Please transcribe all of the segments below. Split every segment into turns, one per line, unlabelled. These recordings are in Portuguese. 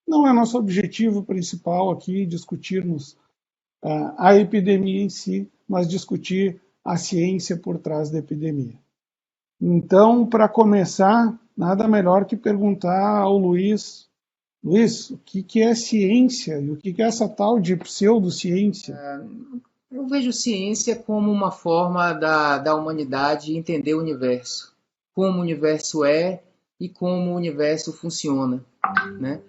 não é nosso objetivo principal aqui discutirmos a epidemia em si, mas discutir a ciência por trás da epidemia. Então, para começar, nada melhor que perguntar ao Luiz: Luiz, o que é ciência e o que é essa tal de pseudociência?
Eu vejo ciência como uma forma da humanidade entender o universo, como o universo é e como o universo funciona, né?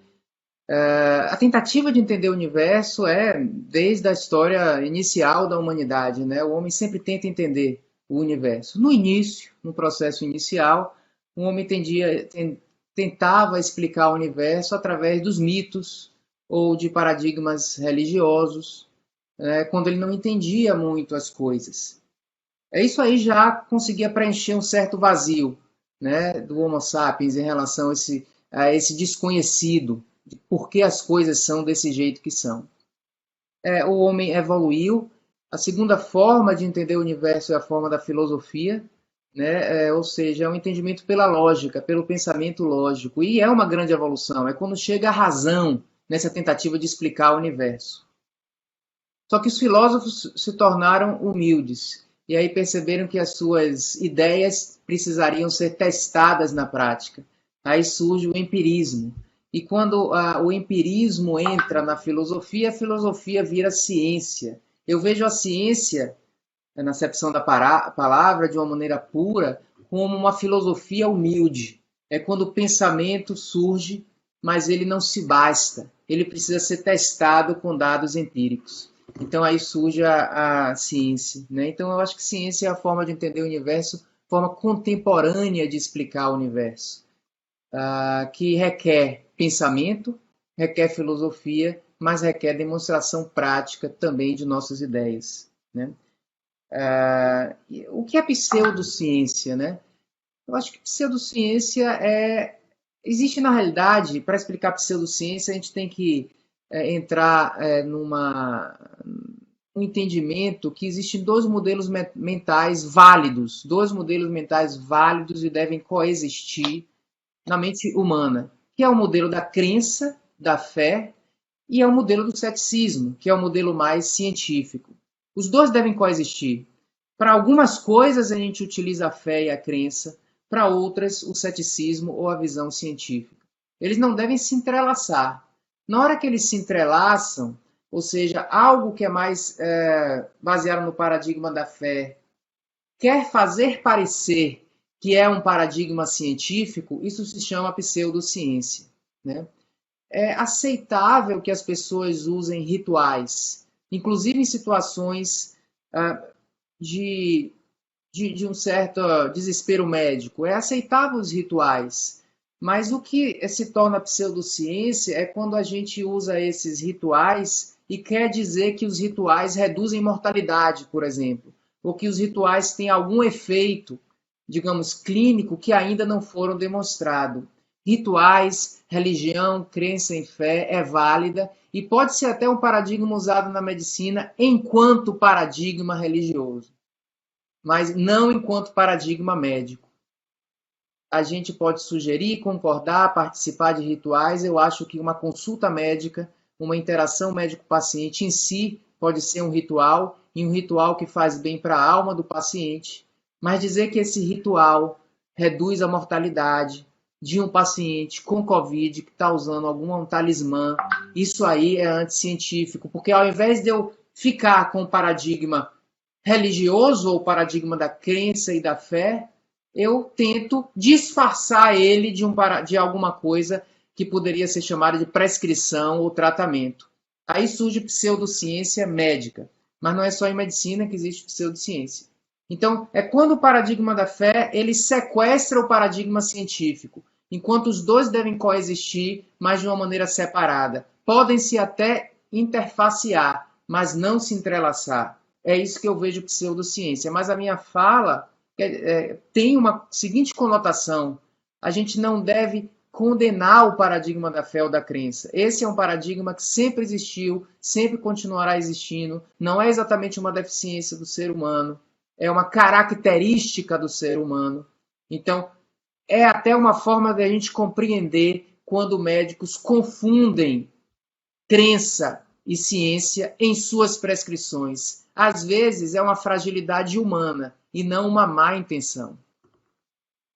A tentativa de entender o universo é desde a história inicial da humanidade, né? O homem sempre tenta entender o universo. No início, no processo inicial, o homem tentava explicar o universo através dos mitos ou de paradigmas religiosos, quando ele não entendia muito as coisas. Isso aí já conseguia preencher um certo vazio, né, do Homo sapiens em relação a esse desconhecido, de por que as coisas são desse jeito que são. O homem evoluiu. A segunda forma de entender o universo é a forma da filosofia, né? Ou seja, é um entendimento pela lógica, pelo pensamento lógico. E é uma grande evolução, é quando chega a razão nessa tentativa de explicar o universo. Só que os filósofos se tornaram humildes e aí perceberam que as suas ideias precisariam ser testadas na prática. Aí surge o empirismo. E quando o empirismo entra na filosofia, a filosofia vira ciência. Eu vejo a ciência, na acepção da palavra, de uma maneira pura, como uma filosofia humilde. É quando o pensamento surge, mas ele não se basta. Ele precisa ser testado com dados empíricos. Então aí surge a ciência, né? Então eu acho que ciência é a forma de entender o universo, forma contemporânea de explicar o universo, que requer pensamento, requer filosofia, mas requer demonstração prática também de nossas ideias, né? O que é pseudociência, né? Eu acho que pseudociência existe na realidade. Para explicar pseudociência, a gente tem que entrar um entendimento que existem dois modelos mentais válidos, e devem coexistir na mente humana, que é o modelo da crença, da fé, e é o modelo do ceticismo, que é o modelo mais científico. Os dois devem coexistir. Para algumas coisas a gente utiliza a fé e a crença, para outras o ceticismo ou a visão científica. Eles não devem se entrelaçar. Na hora que eles se entrelaçam, ou seja, algo que é mais baseado no paradigma da fé, quer fazer parecer que é um paradigma científico, isso se chama pseudociência, né? É aceitável que as pessoas usem rituais, inclusive em situações de, de um certo desespero médico. É aceitável os rituais, mas o que se torna pseudociência é quando a gente usa esses rituais e quer dizer que os rituais reduzem mortalidade, por exemplo, ou que os rituais têm algum efeito, digamos, clínico que ainda não foram demonstrado. Rituais, religião, crença em fé é válida e pode ser até um paradigma usado na medicina enquanto paradigma religioso, mas não enquanto paradigma médico. A gente pode sugerir, concordar, participar de rituais. Eu acho que uma consulta médica, uma interação médico-paciente em si pode ser um ritual, e um ritual que faz bem para a alma do paciente. Mas dizer que esse ritual reduz a mortalidade de um paciente com Covid que está usando algum talismã, isso aí é anticientífico, porque ao invés de eu ficar com o paradigma religioso ou o paradigma da crença e da fé, eu tento disfarçar ele de alguma coisa que poderia ser chamada de prescrição ou tratamento. Aí surge pseudociência médica, mas não é só em medicina que existe pseudociência. Então, é quando o paradigma da fé ele sequestra o paradigma científico, enquanto os dois devem coexistir, mas de uma maneira separada. Podem-se até interfacear, mas não se entrelaçar. É isso que eu vejo pseudociência. Mas a minha fala tem uma seguinte conotação: a gente não deve condenar o paradigma da fé ou da crença. Esse é um paradigma que sempre existiu, sempre continuará existindo, não é exatamente uma deficiência do ser humano, é uma característica do ser humano. Então, é até uma forma de a gente compreender quando médicos confundem crença e ciência em suas prescrições. Às vezes é uma fragilidade humana e não uma má intenção.